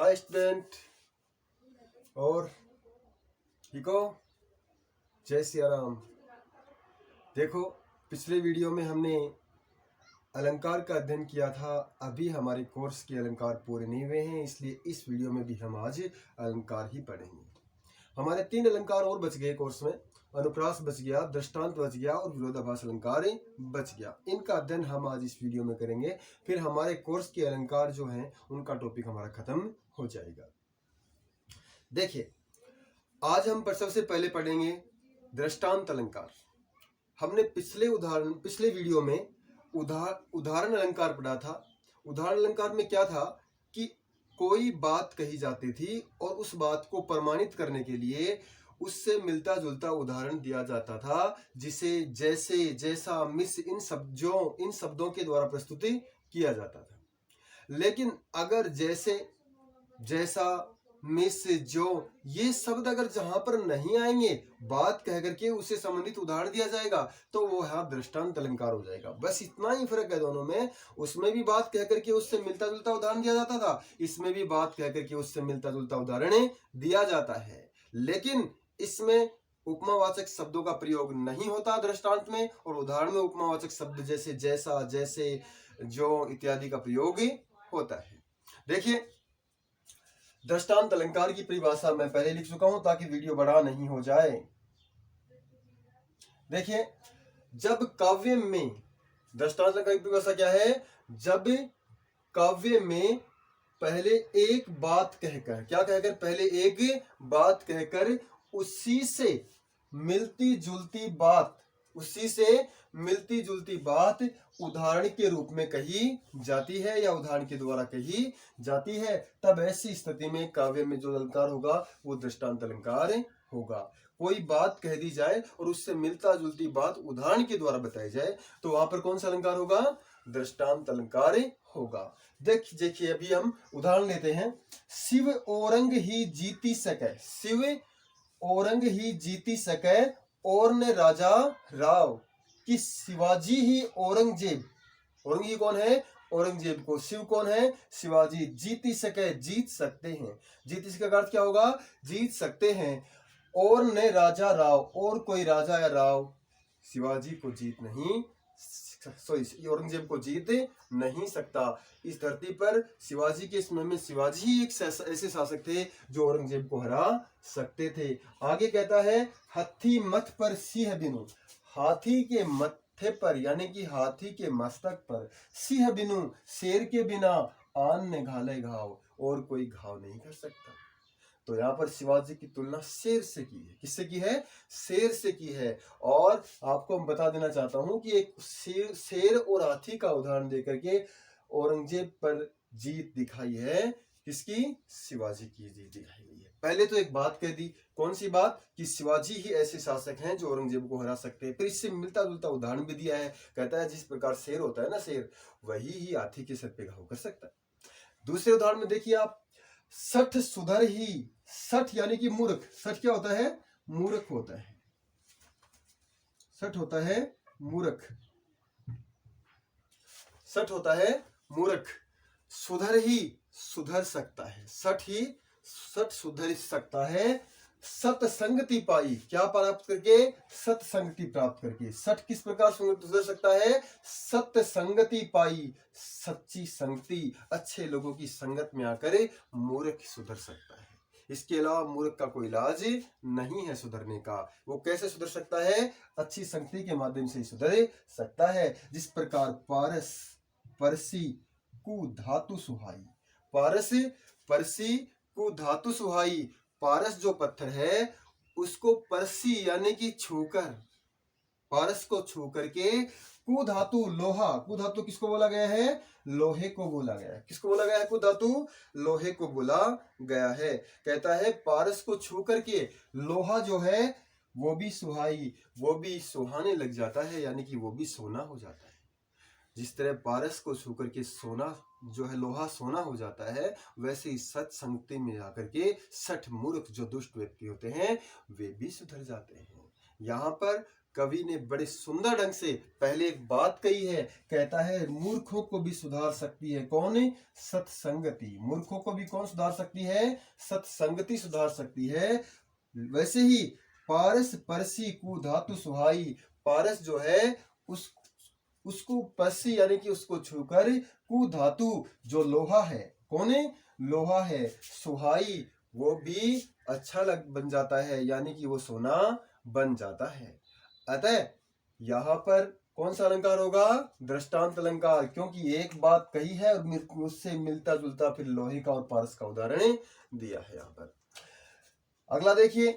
Hi student, और ठीक हो? जय सिया राम। देखो, पिछले वीडियो में हमने अलंकार का अध्ययन किया था। अभी हमारे कोर्स के अलंकार पूरे नहीं हुए हैं, इसलिए इस वीडियो में भी हम आज अलंकार ही पढ़ेंगे। हमारे 3 अलंकार और बच गए कोर्स में। अनुप्रास बच गया, दृष्टांत बच गया और विरोधाभास अलंकार बच गया। इनका अध्ययन हम आज इस वीडियो में करेंगे। फिर हमारे कोर्स के अलंकार जो हैं उनका टॉपिक हमारा खत्म हो जाएगा। देखिए, आज हम सबसे पहले पढ़ेंगे दृष्टांत अलंकार। हमने पिछले वीडियो में उदाहरण अलंकार पढ़ा था। उदाहरण अलंकार में क्या था कि कोई बात कही जाती थी और उस बात को प्रमाणित करने के लिए उससे मिलता जुलता उदाहरण दिया जाता था, जिसे जैसे, जैसा, मिस इन शब्दों के द्वारा प्रस्तुति किया जाता था। लेकिन अगर जैसे, जैसा, मिस, जो ये शब्द अगर जहां पर नहीं आएंगे, बात कह करके उससे संबंधित उदाहरण दिया जाएगा, तो वो यहाँ दृष्टांत अलंकार हो जाएगा। बस इतना ही फर्क है दोनों में। उसमें भी बात कह करके उससे मिलता जुलता उदाहरण दिया जाता था, इसमें भी बात कह करके उससे मिलता जुलता उदाहरण दिया जाता है। लेकिन इसमें उपमावाचक शब्दों का प्रयोग नहीं होता दृष्टांत में, और उदाहरण में उपमावाचक शब्द जैसे जैसा, जैसे, जो इत्यादि का प्रयोग होता है। देखिए, दृष्टांत अलंकार की परिभाषा मैं पहले लिख चुका हूं ताकि वीडियो बड़ा नहीं हो जाए। देखिए, जब काव्य में, दृष्टांत अलंकार की परिभाषा क्या है? जब काव्य में पहले एक बात कहकर, क्या कहकर? पहले एक बात कहकर उसी से मिलती जुलती बात उदाहरण के रूप में कही जाती है या उदाहरण के द्वारा कही जाती है, तब ऐसी स्थिति में काव्य में जो अलंकार होगा वो दृष्टांत अलंकार होगा। कोई बात कह दी जाए और उससे मिलता जुलती बात उदाहरण के द्वारा बताई जाए, तो वहां पर कौन सा अलंकार होगा? दृष्टांत अलंकार होगा। देखिए, अभी हम उदाहरण लेते हैं। शिव औरंग ही जीती सके, शिव औरंग ही जीती सके, और ने राजा राव कि शिवाजी ही औरंगजेब, औरंगजेब कौन है? औरंगजेब को। शिव कौन है? शिवाजी। जीती सके, जीत सकते हैं। जीती सके का अर्थ क्या होगा? जीत सकते हैं। और ने राजा राव, और कोई राजा या राव शिवाजी को जीत नहीं, औरंगजेब को जीत नहीं सकता। इस धरती पर शिवाजी के समय में शिवाजी ही एक ऐसे शासक थे जो औरंगजेब को हरा सकते थे। आगे कहता है, हाथी मथ पर सिंह बिनु, हाथी के मत्थे पर यानी कि हाथी के मस्तक पर, सिंह बिनु, शेर के बिना, आन ने घाले घाव, और कोई घाव नहीं कर सकता। तो यहाँ पर शिवाजी की तुलना शेर से की है। किससे की है? शेर से की है। और आपको मैं बता देना चाहता हूं कि एक शेर और हाथी का उदाहरण देकर के औरंगजेब पर जीत दिखाई है। किसकी? शिवाजी की जीत दिखाई गई है। पहले तो एक बात कह दी, कौन सी बात? कि शिवाजी ही ऐसे शासक हैं जो औरंगजेब को हरा सकते हैं। फिर इससे मिलता जुलता उदाहरण भी दिया है। कहता है जिस प्रकार शेर होता है ना, शेर, वही ही हाथी के सर पे घाव कर सकता है। दूसरे उदाहरण में देखिए आप, सठ सुधर ही, सठ यानी कि मूर्ख। सठ क्या होता है? मूर्ख होता है। सठ होता है मूर्ख, सठ होता है मूर्ख। सुधर ही, सुधर सकता है। सठ सुधर सकता है। सतसंगति पाई, क्या प्राप्त करके? सतसंगति प्राप्त करके। सठ किस प्रकार सुधर सकता है? सतसंगति पाई, सच्ची संगति, अच्छे लोगों की संगत में आकर मूर्ख सुधर सकता है। इसके अलावा मूर्ख का कोई इलाज नहीं है सुधरने का। वो कैसे सुधर सकता है? अच्छी संगति के माध्यम से सुधर सकता है। जिस प्रकार पारस परसी कु धातु सुहाई, पारस परसी कु धातु सुहाई, पारस जो पत्थर है उसको परसी यानी कि छूकर, पारस को छू करके, कु धातु लोहा, कु धातु किसको बोला गया है? लोहे को बोला गया है। किसको बोला गया है? कु धातु लोहे को बोला गया है। कहता है पारस को छू करके लोहा जो है वो भी सुहाई, वो भी सुहाने लग जाता है, यानी कि वो भी सोना हो जाता है। जिस तरह पारस को छू करके सोना जो है, लोहा सोना हो जाता है, वैसे ही सत्संगति में जाकर के सठ मूर्ख जो दुष्ट व्यक्ति होते हैं वे भी सुधर जाते हैं। यहाँ पर कवि ने बड़े सुंदर ढंग से पहले एक बात कही है, कहता है मूर्खों को भी सुधार सकती है कौन? सत्संगति। मूर्खों को भी कौन सुधार सकती है? सत्संगति सुधार सकती है। वैसे ही पारस परसी कु धातु सुहाई, पारस जो है उसको परसी यानी कि उसको छूकर, कु धातु जो लोहा है, कौन है? लोहा है। सुहाई वो भी अच्छा बन जाता है, यानी कि वो सोना बन जाता है। अतः यहाँ पर कौन सा अलंकार होगा? दृष्टांत अलंकार, क्योंकि एक बात कही है और उससे मिलता जुलता फिर लोहे का और पारस का उदाहरण दिया है यहाँ पर। अगला देखिए,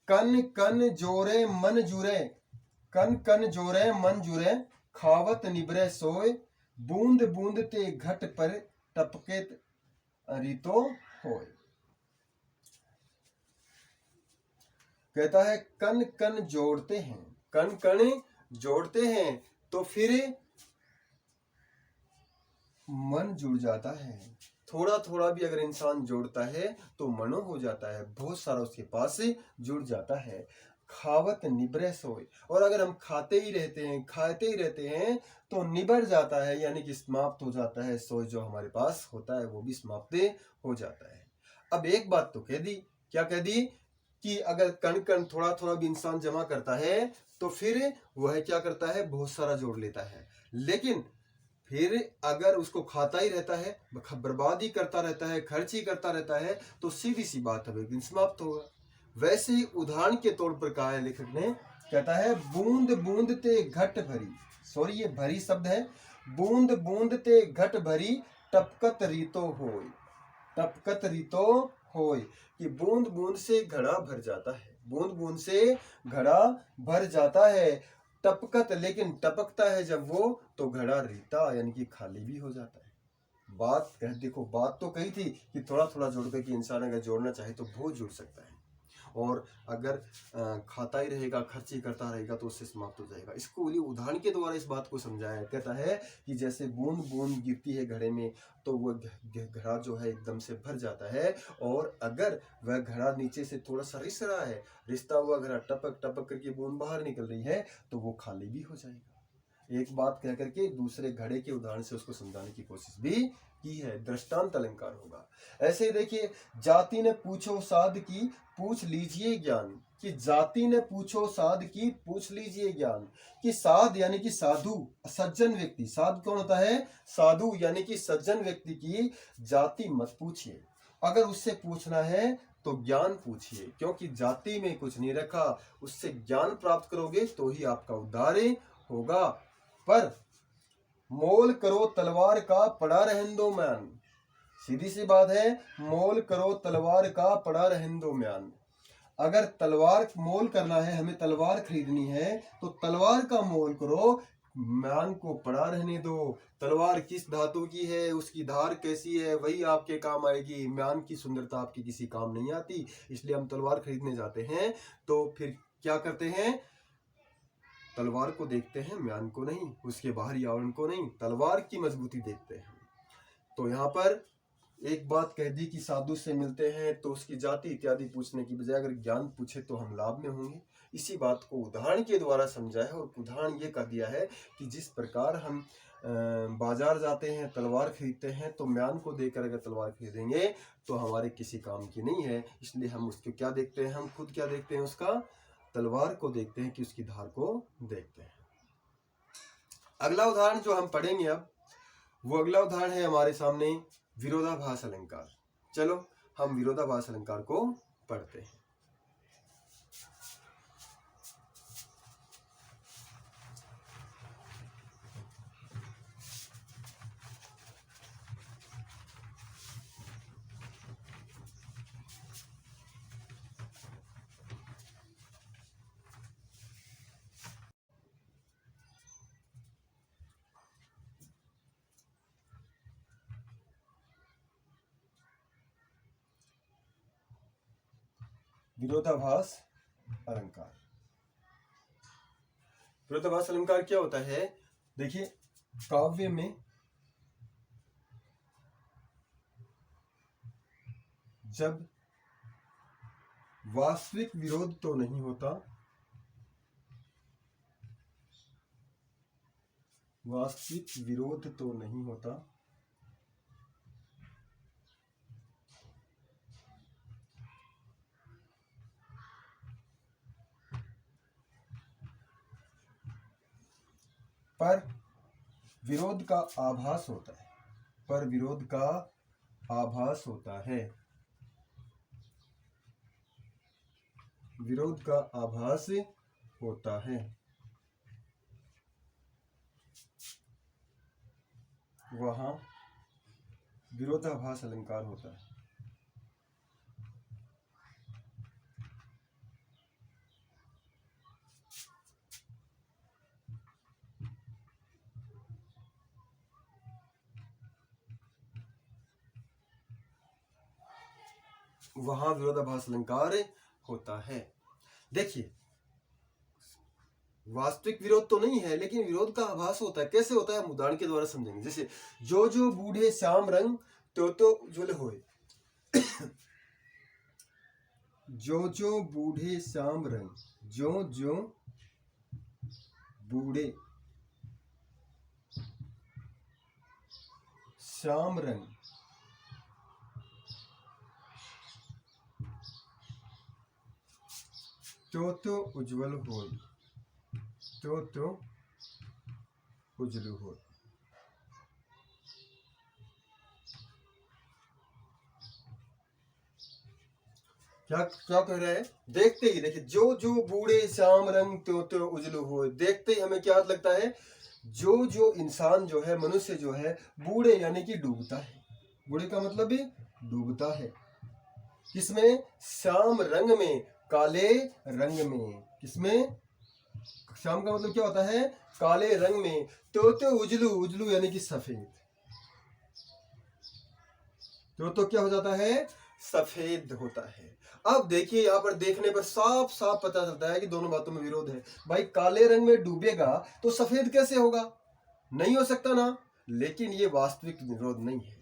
कन कन जोरे मन जुरे, कन कन जोरे मन जुरे, खावत निबरे सोए, बूंद बूंद ते घट पर टपके रितो होए। कहता है कन कन जोड़ते हैं, कन कन जोड़ते हैं तो फिर मन जुड़ जाता है। थोड़ा थोड़ा भी अगर इंसान जोड़ता है तो मनो हो जाता है, बहुत सारा उसके पास जुड़ जाता है। खावत निबरे सोए, और अगर हम खाते ही रहते हैं, खाते ही रहते हैं तो निबर जाता है, यानी कि समाप्त हो जाता है। सोए जो हमारे पास होता है वो भी समाप्त हो जाता है। अब एक बात तो कह दी, क्या कह दी? कि अगर कण कण थोड़ा थोड़ा भी इंसान जमा करता है तो फिर वह क्या करता है? बहुत सारा जोड़ लेता है। लेकिन फिर अगर उसको खाता ही रहता है, बर्बाद ही करता रहता है, खर्च ही करता रहता है, तो सीधी सी बात है एक दिन समाप्त होगा। वैसे ही उदाहरण के तौर पर कहा है लेखक ने, कहता है बूंद बूंद ते घट भरी, सॉरी ये भरी शब्द है, बूंद बूंद ते घट भरी, टपकत रीतो होय, टपकत रीतो होय, कि बूंद बूंद से घड़ा भर जाता है, बूंद बूंद से घड़ा भर जाता है। टपकत, लेकिन टपकता है जब वो तो घड़ा रीता यानी कि खाली भी हो जाता है। बात देखो, बात तो कही थी कि थोड़ा थोड़ा जोड़ के कि इंसान अगर जोड़ना चाहे तो बहुत जुड़ सकता है, और अगर खाता ही रहेगा, खर्च ही करता रहेगा तो उससे समाप्त हो जाएगा। इसको उदाहरण के द्वारा इस बात को समझाया है। कहता है कि जैसे बूंद बूंद गिरती है घड़े में तो वह घड़ा जो है एकदम से भर जाता है, और अगर वह घड़ा नीचे से थोड़ा सा रिस रहा है, रिसता हुआ घड़ा टपक टपक करके बूंद बाहर निकल रही है, तो वो खाली भी हो जाएगा। एक बात कह करके दूसरे घड़े के उदाहरण से उसको समझाने की कोशिश भी की है। दृष्टांत अलंकार होगा। ऐसे ही देखिए, जाति ने पूछो साध की, पूछ लीजिए ज्ञान, कि जाति ने पूछो साध की, पूछ लीजिए ज्ञान, कि साध यानी कि साधु, सज्जन व्यक्ति, साध कौन होता है? साधु यानी कि सज्जन व्यक्ति की जाति मत पूछिए, अगर उससे पूछना है तो ज्ञान पूछिए, क्योंकि जाति में कुछ नहीं रखा, उससे ज्ञान प्राप्त करोगे तो ही आपका उद्धार होगा। पर मोल करो तलवार का, पड़ा रहन दो म्यान, सीधी सी बात है, मोल करो तलवार का, पड़ा रहन दो म्यान। अगर तलवार मोल करना है, हमें तलवार खरीदनी है, तो तलवार का मोल करो, म्यान को पड़ा रहने दो। तलवार किस धातु की है, उसकी धार कैसी है, वही आपके काम आएगी। म्यान की सुंदरता आपकी किसी काम नहीं आती। इसलिए हम तलवार खरीदने जाते हैं तो फिर क्या करते हैं? तलवार को देखते हैं, म्यान को नहीं, उसके बाहरी आवरण को नहीं, तलवार की मजबूती देखते हैं। तो यहाँ पर एक बात कह दी कि साधु से मिलते हैं तो उसकी जाति इत्यादि पूछने की बजाय अगर ज्ञान पूछे तो हम लाभ में होंगे। इसी बात को उदाहरण के द्वारा समझा है, और उदाहरण ये कह दिया है कि जिस प्रकार हम बाजार जाते हैं, तलवार खरीदते हैं, तो म्यान को देखकर अगर तलवार खरीदेंगे तो हमारे किसी काम की नहीं है। इसलिए हम उसको क्या देखते हैं? हम खुद क्या देखते हैं? उसका तलवार को देखते हैं, कि उसकी धार को देखते हैं। अगला उदाहरण जो हम पढ़ेंगे अब, वो अगला उदाहरण है हमारे सामने विरोधाभास अलंकार। चलो हम विरोधाभास अलंकार को पढ़ते हैं। विरोधाभास अलंकार। विरोधाभास अलंकार क्या होता है? देखिए, काव्य में जब वास्तविक विरोध तो नहीं होता, वास्तविक विरोध तो नहीं होता, पर विरोध का आभास होता है, पर विरोध का आभास होता है, विरोध का आभास होता है। वहां विरोधाभास अलंकार होता है। वहां विरोधाभास अलंकार होता है। देखिए, वास्तविक विरोध तो नहीं है, लेकिन विरोध का आभास होता है। कैसे होता है, हम उदाहरण के द्वारा समझेंगे। जैसे जो जो बूढ़े श्याम रंग तो उज्ज्वल होए। जो जो बूढ़े श्याम रंग, जो जो बूढ़े श्याम रंग, तो उज्ज्वल होए, तो उज्ज्वल होए। क्या क्या कह रहा है, देखते ही, देखिए, जो जो बूढ़े श्याम रंग तो उजलू हो, देखते ही हमें क्या लगता है, जो जो इंसान जो है, मनुष्य जो है, बूढ़े यानी कि डूबता है। बूढ़े का मतलब भी डूबता है। किसमें, श्याम रंग में, काले रंग में। किसमें, श्याम का मतलब क्या होता है, काले रंग में। तो उजलू, उजलू यानी कि सफेद। तो क्या हो जाता है, सफेद होता है। अब देखिए, यहाँ पर देखने पर साफ साफ पता चलता है कि दोनों बातों में विरोध है। भाई, काले रंग में डूबेगा तो सफेद कैसे होगा, नहीं हो सकता ना। लेकिन ये वास्तविक विरोध नहीं है,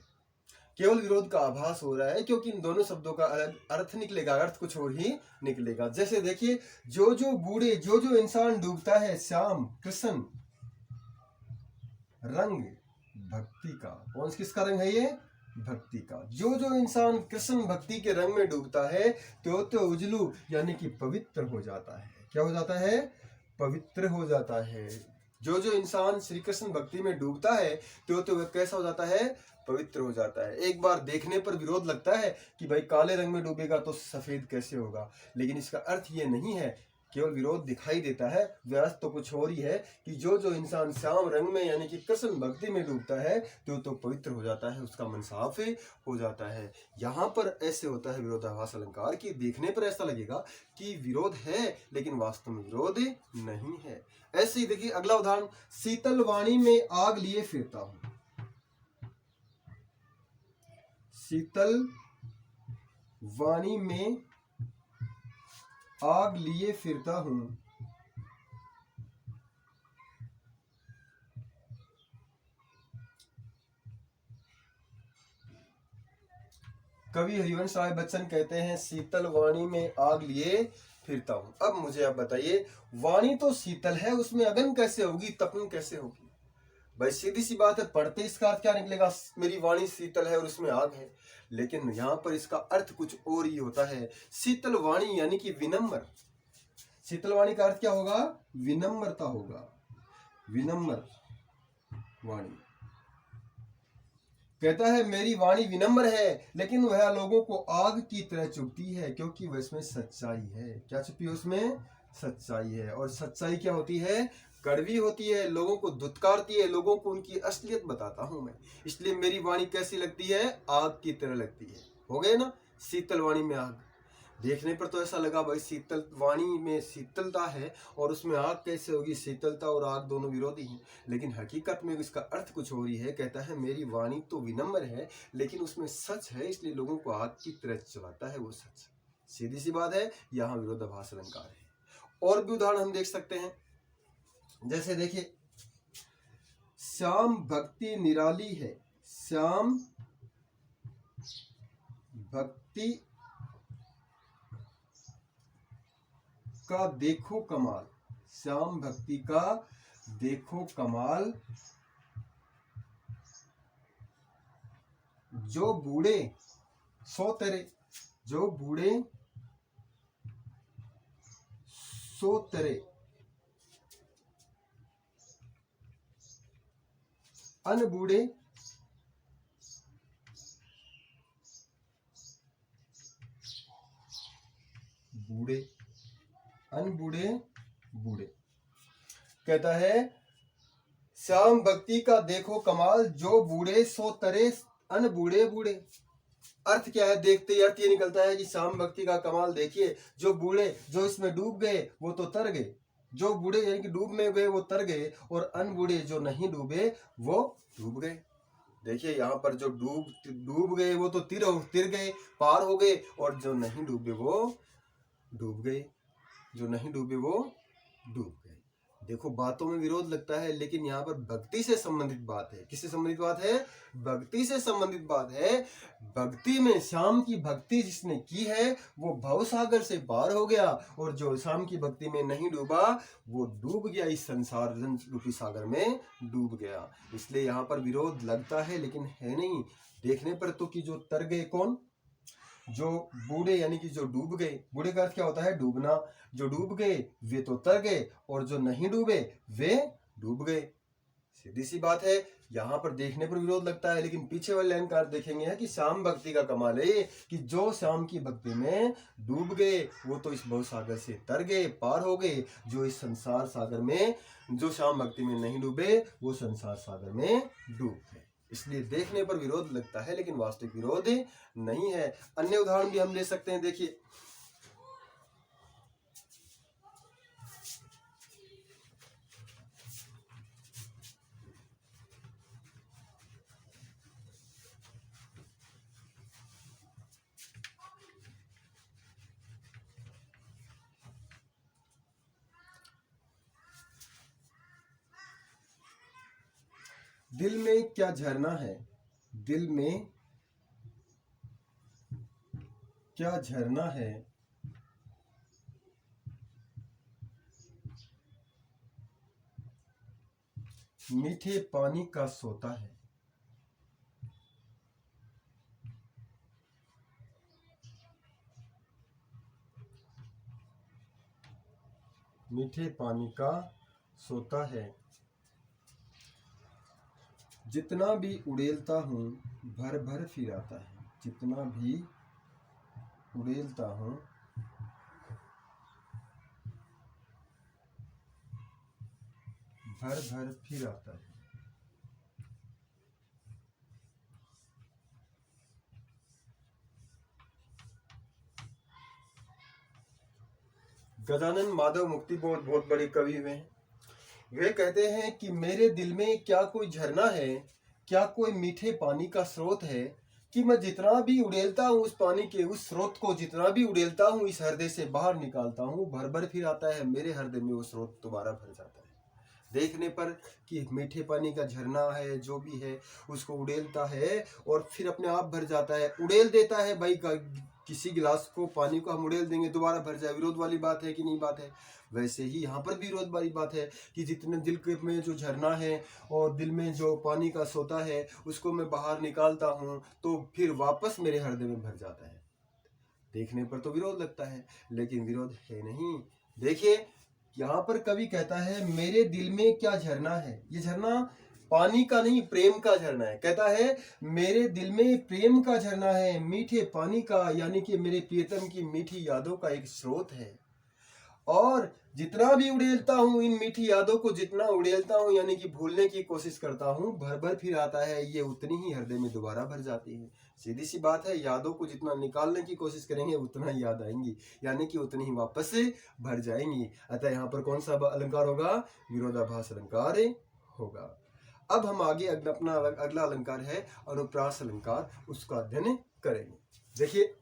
केवल विरोध का आभास हो रहा है, क्योंकि इन दोनों शब्दों का अलग अर्थ निकलेगा, अर्थ कुछ और ही निकलेगा। जैसे देखिए, जो जो बूढ़े, जो जो इंसान डूबता है श्याम कृष्ण रंग भक्ति का। कौन किसका रंग है ये, भक्ति का। जो जो इंसान कृष्ण भक्ति के रंग में डूबता है तो उजलू यानी कि पवित्र हो जाता है। क्या हो जाता है, पवित्र हो जाता है। जो जो इंसान श्री कृष्ण भक्ति में डूबता है तो वह कैसा हो जाता है, पवित्र हो जाता है। एक बार देखने पर विरोध लगता है कि भाई काले रंग में डूबेगा तो सफेद कैसे होगा, लेकिन इसका अर्थ ये नहीं है, केवल विरोध दिखाई देता है। व्यर्थ तो कुछ और ही है कि जो जो इंसान श्याम रंग में यानी कि कृष्ण भक्ति में डूबता है तो पवित्र हो जाता है, उसका मन साफ हो जाता है। यहाँ पर ऐसे होता है विरोधाभास अलंकार कि देखने पर ऐसा लगेगा कि विरोध है, लेकिन वास्तव में विरोध नहीं है। ऐसे ही देखिए अगला उदाहरण, शीतल वाणी में आग लिए फिरता हूं। शीतल वाणी में आग लिए फिरता हूं। कवि हरिवंश राय बच्चन कहते हैं, शीतल वाणी में आग लिए फिरता हूं। अब मुझे आप बताइए, वाणी तो शीतल है, उसमें अगन कैसे होगी, तपन कैसे होगी। भाई सीधी सी बात है, पढ़ते इसका अर्थ क्या निकलेगा, मेरी वाणी शीतल है और उसमें आग है। लेकिन यहाँ पर इसका अर्थ कुछ और ही होता है। शीतल वाणी यानी कि विनम्र। शीतल वाणी का अर्थ क्या होगा, विनम्रता होगा, विनम्र वाणी। कहता है मेरी वाणी विनम्र है, लेकिन वह लोगों को आग की तरह चुभती है, क्योंकि वह इसमें सच्चाई है। क्या छुपी है उसमें, सच्चाई है। और सच्चाई क्या होती है, कड़वी होती है, लोगों को धुतकारती है, लोगों को उनकी असलियत बताता हूं मैं। इसलिए मेरी वाणी कैसी लगती है, आग की तरह लगती है। हो गए ना, शीतल वाणी में आग। देखने पर तो ऐसा लगा भाई शीतल वाणी में शीतलता है और उसमें आग कैसे होगी, शीतलता और आग दोनों विरोधी हैं। लेकिन हकीकत में इसका अर्थ कुछ और ही है। कहता है मेरी वाणी तो विनम्र है, लेकिन उसमें सच है, इसलिए लोगों को आग की तरह चलाता है वो सच। सीधी सी बात है, यहाँ विरोधाभास अलंकार है। और भी उदाहरण हम देख सकते हैं। जैसे देखिए, श्याम भक्ति निराली है, श्याम भक्ति का देखो कमाल, श्याम भक्ति का देखो कमाल, जो बूढ़े सो तेरे, जो बूढ़े सो तेरे, अन बूढ़े बूढ़े, अन बूढ़े बूढ़े। कहता है श्याम भक्ति का देखो कमाल, जो बूढ़े सो तरे अन बूढ़े बूढ़े। अर्थ क्या है? देखते ही अर्थ ये निकलता है कि श्याम भक्ति का कमाल देखिए, जो बूढ़े जो इसमें डूब गए वो तो तर गए, जो बूढ़े यानी कि डूब में गए वो तर गए, और अन बूढ़े जो नहीं डूबे वो डूब गए। देखिए यहाँ पर जो डूब गए वो तो तिर गए, पार हो गए, और जो नहीं डूबे वो डूब गए, जो नहीं डूबे वो डूब गए। देखो बातों में विरोध लगता है, लेकिन यहाँ पर भक्ति से संबंधित बात है। किससे संबंधित बात है? भक्ति से संबंधित बात है। भक्ति में श्याम की भक्ति जिसने की है वो भवसागर से पार हो गया, और जो श्याम की भक्ति में नहीं डूबा वो डूब गया, इस संसार रूपी सागर में डूब गया। इसलिए यहाँ पर विरोध लगता है लेकिन है नहीं। देखने पर तो कि जो तर गए कौन? जो बूढ़े यानी कि जो डूब गए। बूढ़े का अर्थ क्या होता है? डूबना। जो डूब गए वे तो तर गए, और जो नहीं डूबे वे डूब गए। सीधी सी बात है। यहाँ पर देखने पर विरोध लगता है, लेकिन पीछे वाले लाइन का अर्थ देखेंगे है कि श्याम भक्ति का कमाल है कि जो श्याम की भक्ति में डूब गए वो तो इस भवसागर से तर गए, पार हो गए। जो इस संसार सागर में, जो श्याम भक्ति में नहीं डूबे वो संसार सागर में डूब गए। इसलिए देखने पर विरोध लगता है लेकिन वास्तविक विरोध नहीं है। अन्य उदाहरण भी हम ले सकते हैं। देखिए दिल में क्या झरना है, दिल में क्या झरना है, मीठे पानी का सोता है। मीठे पानी का सोता है, जितना भी उड़ेलता हूँ भर भर फिर आता है। जितना भी उड़ेलता हूँ भर भर फिर आता है। गजानन माधव मुक्ति बहुत बड़े कवि हुए हैं। वे कहते हैं कि मेरे दिल में क्या कोई झरना है, क्या कोई मीठे पानी का स्रोत है, कि मैं जितना भी उड़ेलता हूँ उस पानी के उस स्रोत को जितना भी उड़ेलता हूँ इस हृदय से बाहर निकालता हूँ, भर भर फिर आता है मेरे हृदय में वो स्रोत दोबारा भर जाता है। देखने पर कि मीठे पानी का झरना है, जो भी है उसको उड़ेलता है और फिर अपने आप भर जाता है। उड़ेल देता है भाई, किसी गिलास को पानी को हम उड़ेल देंगे दोबारा भर जाए। विरोध वाली बात है कि नहीं बात है? वैसे ही यहाँ पर भी विरोध वाली बात है कि जितने दिल के में जो झरना है और दिल में जो पानी का सोता है उसको मैं बाहर निकालता हूँ तो फिर वापस मेरे हृदय में भर जाता है। देखने पर तो विरोध लगता है लेकिन विरोध है नहीं। देखिए यहाँ पर कवि कहता है मेरे दिल में क्या झरना है। ये झरना पानी का नहीं, प्रेम का झरना है। कहता है मेरे दिल में प्रेम का झरना है, मीठे पानी का, यानी कि मेरे प्रियतम की मीठी यादों का एक स्रोत है। और जितना भी उड़ेलता हूँ इन मीठी यादों को, जितना उड़ेलता हूँ यानी कि भूलने की कोशिश करता हूँ, भर भर फिर आता है, ये उतनी ही हृदय में दोबारा भर जाती है। सीधी सी बात है, यादों को जितना निकालने की कोशिश करेंगे उतना ही याद आएंगी, यानी कि उतनी ही वापस भर जाएंगी। अतः यहाँ पर कौन सा अलंकार होगा? विरोधाभास अलंकार होगा। अब हम आगे अपना अगला अलंकार है अनुप्रास अलंकार, उसका अध्ययन करेंगे। देखिए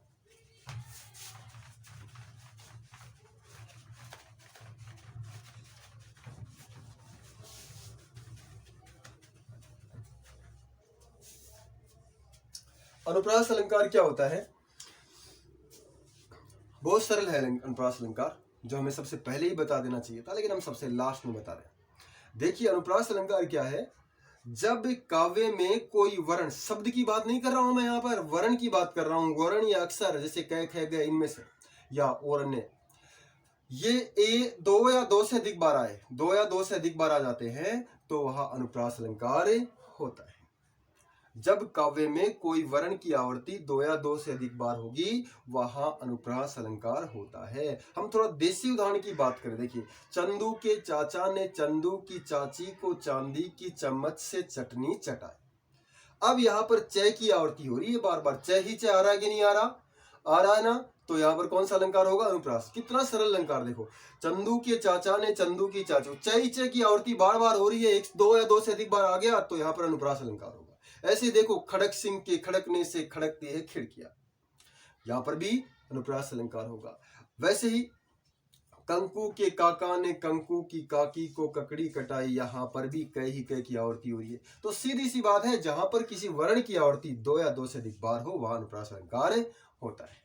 अनुप्रास अलंकार क्या होता है? बहुत सरल है अनुप्रास अलंकार, जो हमें सबसे पहले ही बता देना चाहिए था, लेकिन हम सबसे लास्ट में बता रहे हैं। देखिए अनुप्रास अलंकार क्या है? जब काव्य में कोई वर्ण, शब्द की बात नहीं कर रहा हूं मैं, यहाँ पर वर्ण की बात कर रहा हूं, वर्ण या अक्षर, जैसे क ख ग इनमें से, या और अन्य, ये दो या दो से अधिक बार आए, दो या दो से अधिक बार आ जाते हैं, तो वहां अनुप्रास अलंकार होता है। जब काव्य में कोई वर्ण की आवृत्ति दो या दो से अधिक बार होगी, वहां अनुप्रास अलंकार होता है। हम थोड़ा देसी उदाहरण की बात करें, देखिए, चंदू के चाचा ने चंदू की चाची को चांदी की चम्मच से चटनी चटाई। अब यहाँ पर च की आवृत्ति हो रही है बार बार, च ही च आ रहा है कि नहीं आ रहा? आ रहा है ना? तो यहाँ पर कौन सा अलंकार होगा? अनुप्रास। कितना सरल अलंकार देखो, चंदू के चाचा ने चंदू की चाची, च की आवृत्ति बार बार हो रही है, एक दो या दो से अधिक बार आ गया, तो यहाँ पर अनुप्रास अलंकार होगा। ऐसे देखो, खड़क सिंह के खड़कने से खड़कती है खिड़कियां, यहां पर भी अनुप्रास अलंकार होगा। वैसे ही कंकु के काका ने कंकु की काकी को ककड़ी कटाई, यहां पर भी क ही क की आवृत्ति हो रही है। तो सीधी सी बात है, जहां पर किसी वर्ण की आवृत्ति दो या दो से अधिक बार हो, वहां अनुप्रास अलंकार होता है।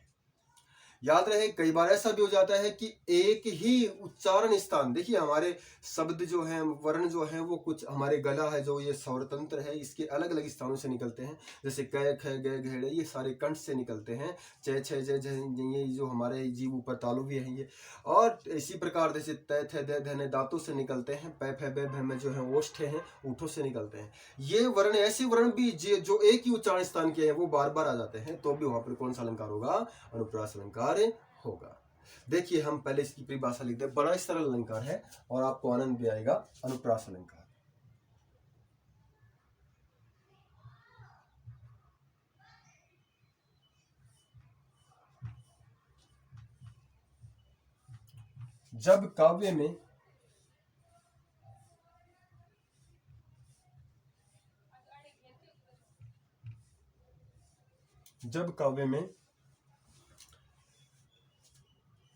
याद रहे, कई बार ऐसा भी हो जाता है कि एक ही उच्चारण स्थान, देखिए हमारे शब्द जो हैं, वर्ण जो हैं, वो कुछ हमारे गला है जो ये स्वर तंत्र है, इसके अलग अलग स्थानों से निकलते हैं। जैसे क ख ग घेड़े, ये सारे कंठ से निकलते हैं। च छ ज झ, ये जो हमारे जीव ऊपर तालु भी है ये। और इसी प्रकार जैसे त थ द ध न दांतों से निकलते हैं। प फ ब भ में जो है ओष्ठ हैं, ऊँटों से निकलते हैं। ये वर्ण, ऐसे वर्ण भी जो एक ही उच्चारण स्थान के हैं, वो बार बार आ जाते हैं, तो भी वहां पर कौन सा अलंकार होगा? अनुप्रास अलंकार होगा। देखिए, हम पहले इसकी परिभाषा लिखते हैं, बड़ा सरल अलंकार है और आपको आनंद भी आएगा। अनुप्रास अलंकार, जब काव्य में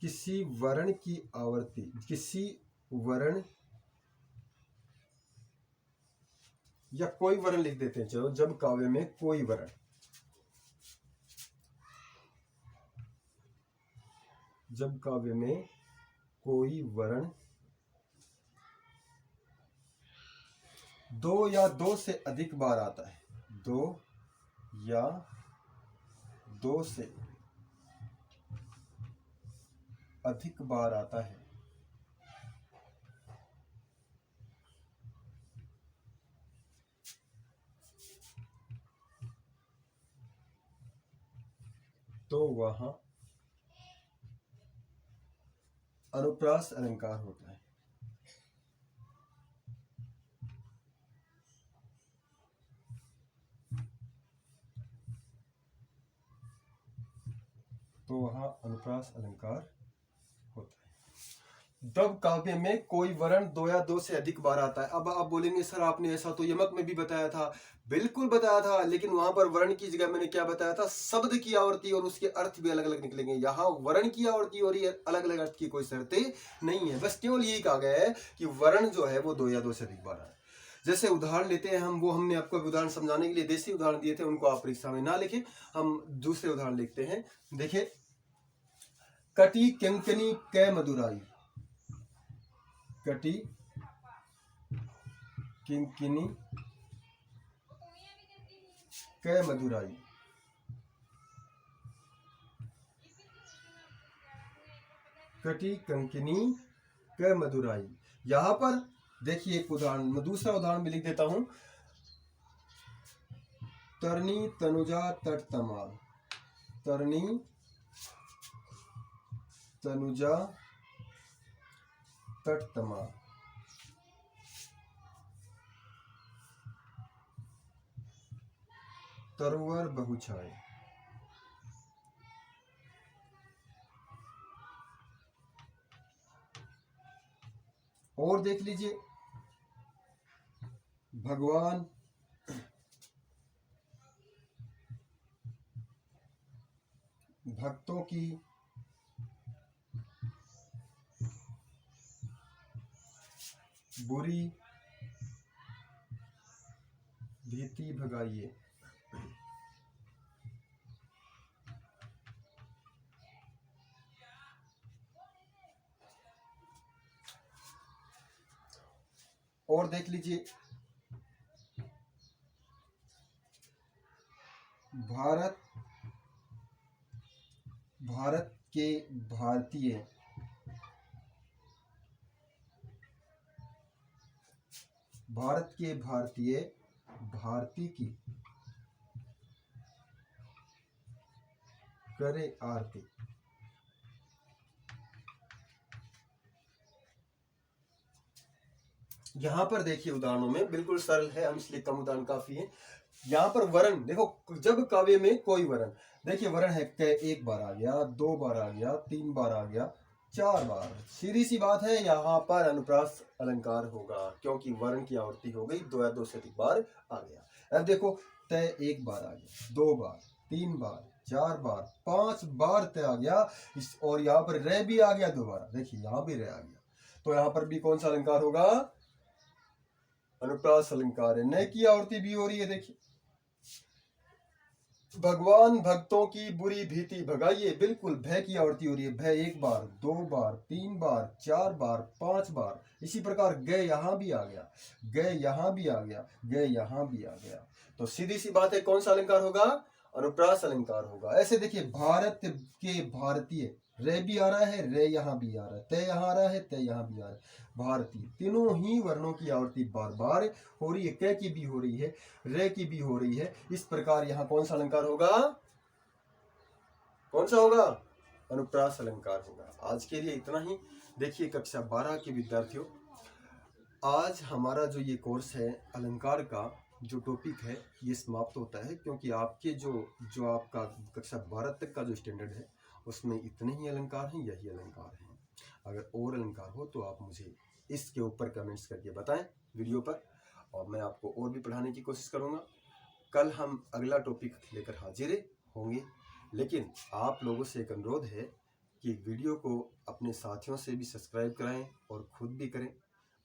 किसी वर्ण की आवृत्ति, किसी वर्ण या कोई वर्ण लिख देते हैं, चलो, जब काव्य में कोई वर्ण, जब काव्य में कोई वर्ण दो या दो से अधिक बार आता है, दो या दो से अधिक बार आता है, तो वहां अनुप्रास अलंकार होता है। तो वहां अनुप्रास अलंकार होता है। जब काव्य में कोई वर्ण दो या दो से अधिक बार आता है। अब आप बोलेंगे, सर आपने ऐसा तो यमक में भी बताया था। बिल्कुल बताया था, लेकिन वहां पर वर्ण की जगह मैंने क्या बताया था? शब्द की आवृत्ति और उसके अर्थ भी अलग अलग निकलेंगे। यहाँ वर्ण की आवृत्ति हो रही है, अलग अलग अर्थ की कोई शर्त नहीं है, बस केवल यही कहा गया है कि वर्ण जो है वो दो या दो से अधिक बार आए। जैसे उदाहरण लेते हैं हम, वो हमने आपको उदाहरण समझाने के लिए देसी उदाहरण दिए थे, उनको आप परीक्षा में ना लिखें, हम दूसरे उदाहरण लिखते हैं। देखिए, कटी किंकनी कै मदुराई, कटी किंकिनी कै मदुराई। कटी कंकिनी कै मदुराई। यहां पर देखिए एक उदाहरण, मैं दूसरा उदाहरण भी लिख देता हूं। तरनी तनुजा तट तमाल, तरनी तनुजा तट तमाल। तरुवर बहुछाए, और देख लीजिए, भगवान भक्तों की बुरी भीति भगाइए। और देख लीजिए, भारत भारत के भारतीय भारती की करे आरती। यहां पर देखिए उदाहरणों में बिल्कुल सरल है, हम इसलिए कम उदाहरण काफी है। यहाँ पर वर्ण देखो, जब काव्य में कोई वर्ण, देखिए वर्ण है एक बार आ गया, 2 बार आ गया, 3 बार आ गया, 4 बार, सीधी सी बात है यहाँ पर अनुप्रास अलंकार होगा, क्योंकि वर्ण की आवृत्ति हो गई 2 या 2 से अधिक बार आ गया। अब देखो तय 1 बार आ गया, 2 बार, 3 बार, 4 बार, 5 बार तय आ गया, और यहाँ पर रे भी आ गया दोबारा, देखिए यहाँ भी रे आ गया, तो यहाँ पर भी कौन सा अलंकार होगा? अनुप्रास अलंकार है। न की आवृत्ति भी हो रही है, देखिए भगवान भक्तों की बुरी भीति भगाइए, बिल्कुल भय की आवृत्ति हो रही है, भय 1 बार, 2 बार, 3 बार, 4 बार, 5 बार। इसी प्रकार गए यहां भी आ गया, गए यहां भी आ गया, गए यहां भी आ गया, तो सीधी सी बात है कौन सा अलंकार होगा? अनुप्रास अलंकार होगा। ऐसे देखिए भारत के भारतीय, रे भी आ रहा है, रे यहां भी आ रहा है, तय यहां आ रहा है, तय यहां भी आ रहा है, भारतीय, तीनों ही वर्णों की आवृत्ति बार बार हो रही है, क की भी हो रही है, रे की भी हो रही है। इस प्रकार यहाँ कौन सा अलंकार होगा? कौन सा होगा? अनुप्रास अलंकार होगा। आज के लिए इतना ही। देखिए कक्षा 12 के विद्यार्थियों, आज हमारा जो ये कोर्स है अलंकार का जो टॉपिक है ये समाप्त होता है, क्योंकि आपके जो आपका कक्षा 12 तक का जो स्टैंडर्ड है उसमें इतने ही अलंकार हैं, यही अलंकार हैं। अगर और अलंकार हो तो आप मुझे इसके ऊपर कमेंट्स करके बताएं वीडियो पर, और मैं आपको और भी पढ़ाने की कोशिश करूंगा। कल हम अगला टॉपिक लेकर हाजिर होंगे, लेकिन आप लोगों से एक अनुरोध है कि वीडियो को अपने साथियों से भी सब्सक्राइब कराएं और खुद भी करें।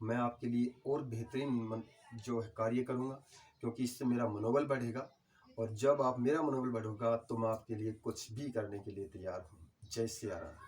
मैं आपके लिए और बेहतरीन जो है कार्य करूंगा, क्योंकि इससे मेरा मनोबल बढ़ेगा, और जब आप मेरा मनोबल बढ़ेगा तो मैं आपके लिए कुछ भी करने के लिए तैयार हूँ। जय सिया राम।